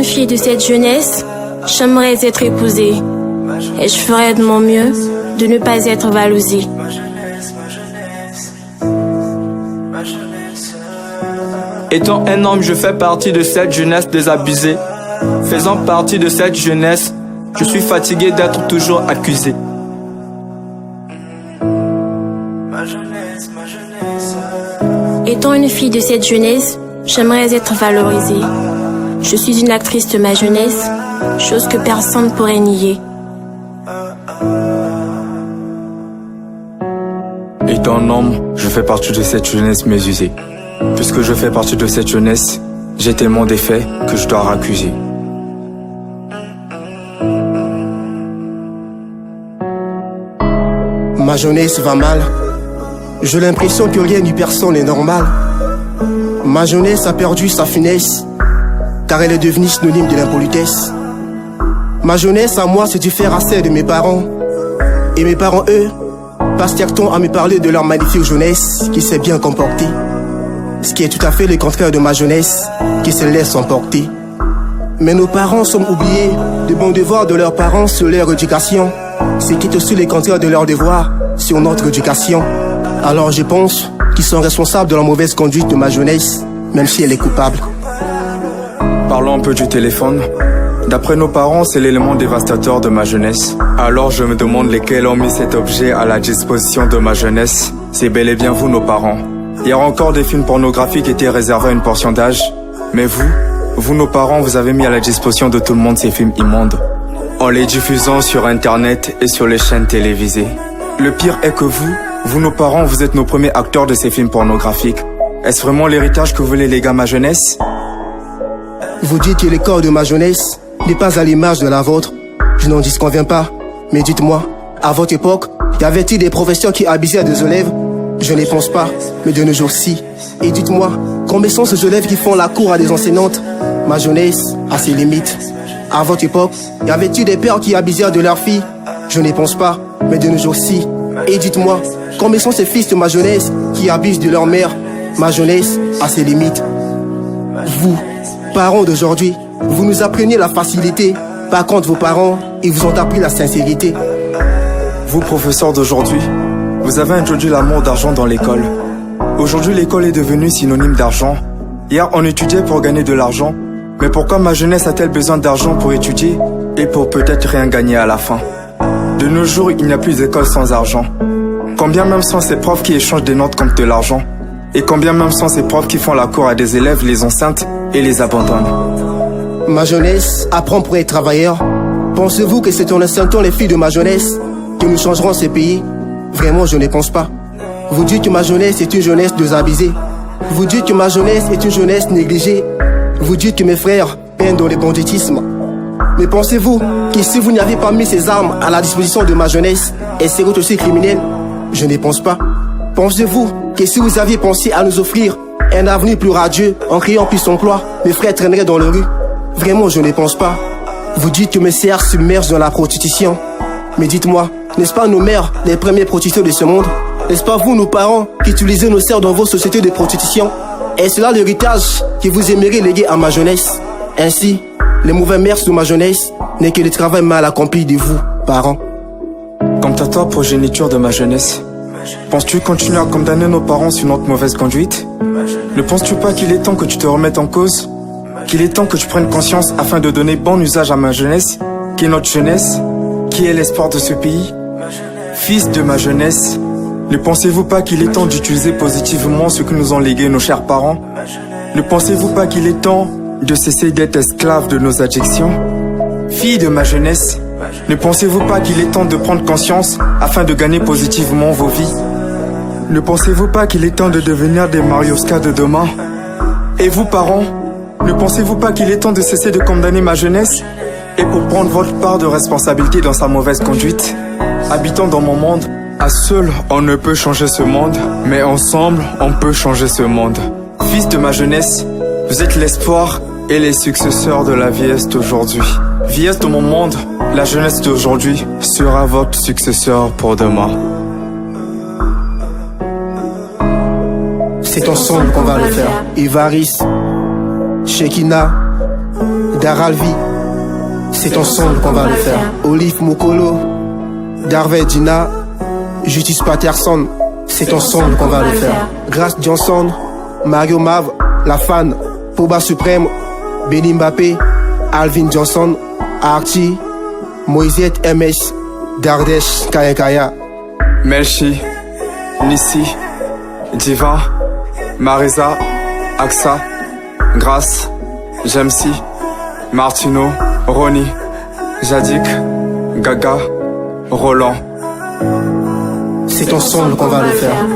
une fille de cette jeunesse, j'aimerais être épousée. Et je ferais de mon mieux de ne pas être valousée. Étant un homme, je fais partie de cette jeunesse désabusée. Faisant partie de cette jeunesse, je suis fatigué d'être toujours accusé. Étant une fille de cette jeunesse, j'aimerais être valorisée. Je suis une actrice de ma jeunesse, chose que personne ne pourrait nier. Étant un homme, je fais partie de cette jeunesse mésusée. Puisque je fais partie de cette jeunesse, j'ai tellement d'effets que je dois raccuser. Ma jeunesse va mal. J'ai l'impression que rien ni personne n'est normal. Ma jeunesse a perdu sa finesse, car elle est devenue synonyme de l'impolitesse. Ma jeunesse à moi, c'est différent à celle de mes parents. Et mes parents, eux, passent leur temps à me parler de leur magnifique jeunesse qui s'est bien comportée. Ce qui est tout à fait le contraire de ma jeunesse qui se laisse emporter. Mais nos parents sont oubliés des bons devoirs de leurs parents sur leur éducation. Ce qui est aussi le contraire de leurs devoirs sur notre éducation. Alors je pense qu'ils sont responsables de la mauvaise conduite de ma jeunesse, même si elle est coupable. Parlons un peu du téléphone. D'après nos parents, c'est l'élément dévastateur de ma jeunesse. Alors je me demande lesquels ont mis cet objet à la disposition de ma jeunesse. C'est bel et bien vous, nos parents. Hier encore, des films pornographiques étaient réservés à une portion d'âge. Mais vous, nos parents, vous avez mis à la disposition de tout le monde ces films immondes, en les diffusant sur Internet et sur les chaînes télévisées. Le pire est que vous, nos parents, vous êtes nos premiers acteurs de ces films pornographiques. Est-ce vraiment l'héritage que vous voulez léguer à ma jeunesse? Vous dites que le corps de ma jeunesse n'est pas à l'image de la vôtre. Je n'en disconviens pas. Mais dites-moi, à votre époque, y avait-il des professeurs qui abusaient des élèves? Je n'y pense pas, mais de nos jours-ci. Et dites-moi, combien sont ces élèves qui font la cour à des enseignantes? Ma jeunesse a ses limites. À votre époque, y avait-il des pères qui abusaient de leurs filles? Je n'y pense pas, mais de nos jours-ci. Et dites-moi, combien sont ces fils de ma jeunesse qui abusent de leur mère? Ma jeunesse a ses limites. Vous, parents d'aujourd'hui, vous nous appreniez la facilité. Par contre, vos parents, ils vous ont appris la sincérité. Vous, professeurs d'aujourd'hui, vous avez introduit l'amour d'argent dans l'école. Aujourd'hui, l'école est devenue synonyme d'argent. Hier, on étudiait pour gagner de l'argent. Mais pourquoi ma jeunesse a-t-elle besoin d'argent pour étudier et pour peut-être rien gagner à la fin? De nos jours, il n'y a plus d'école sans argent. Combien même sont ces profs qui échangent des notes contre de l'argent? Et combien même sont ces profs qui font la cour à des élèves, les enceintent et les abandonnent? Ma jeunesse apprend pour être travailleur. Pensez-vous que c'est en insultant les filles de ma jeunesse que nous changerons ces pays? Vraiment, je ne pense pas. Vous dites que ma jeunesse est une jeunesse désabusée. Vous dites que ma jeunesse est une jeunesse négligée. Vous dites que mes frères peinent dans le banditisme. Mais pensez-vous que si vous n'avez pas mis ces armes à la disposition de ma jeunesse, elles seraient aussi criminelles? Je ne pense pas. Pensez-vous que si vous aviez pensé à nous offrir un avenir plus radieux en créant plus d'emplois, mes frères traîneraient dans les rues? Vraiment, je ne pense pas. Vous dites que mes sœurs submergent dans la prostitution. Mais dites-moi, n'est-ce pas nos mères les premiers prostituées de ce monde? N'est-ce pas vous, nos parents, qui utilisez nos sœurs dans vos sociétés de prostitution? Est-ce là l'héritage que vous aimeriez léguer à ma jeunesse? Ainsi, les mauvais mœurs de ma jeunesse n'est que le travail mal accompli de vous, parents. Quant à toi, progéniture de ma jeunesse, penses-tu continuer à condamner nos parents sur notre mauvaise conduite? Ne penses-tu pas qu'il est temps que tu te remettes en cause? Qu'il est temps que tu prennes conscience afin de donner bon usage à ma jeunesse, qui est notre jeunesse, qui est l'espoir de ce pays? Fils de ma jeunesse, ne pensez-vous pas qu'il est temps d'utiliser positivement ce que nous ont légué nos chers parents? Ne pensez-vous pas qu'il est temps de cesser d'être esclaves de nos addictions? Filles de ma jeunesse, ne pensez-vous pas qu'il est temps de prendre conscience afin de gagner positivement vos vies? Ne pensez-vous pas qu'il est temps de devenir des Marioska de demain? Et vous, parents, ne pensez-vous pas qu'il est temps de cesser de condamner ma jeunesse et pour prendre votre part de responsabilité dans sa mauvaise conduite? Habitant dans mon monde, à seul on ne peut changer ce monde, mais ensemble on peut changer ce monde. Fils de ma jeunesse, vous êtes l'espoir et les successeurs de la vieillesse d'aujourd'hui. Vieillesse de mon monde, la jeunesse d'aujourd'hui sera votre successeur pour demain. C'est ensemble qu'on va le faire. Ivaris, Shekina, Daralvi, c'est ensemble qu'on va le faire. Olive Mokolo, Darvey Dina, Justice Patterson, c'est ensemble qu'on va le faire. Grace Johnson, Mario Mav, La Fan, Poba Suprême, Benny Mbappé, Alvin Johnson, Archie, Moisette MS, Dardesh Kaya. Melchi, Nissi, Diva, Marisa, Axa, Grace, Jamsi, Martino, Ronnie, Jadik, Gaga, Roland. C'est ensemble qu'on va le faire.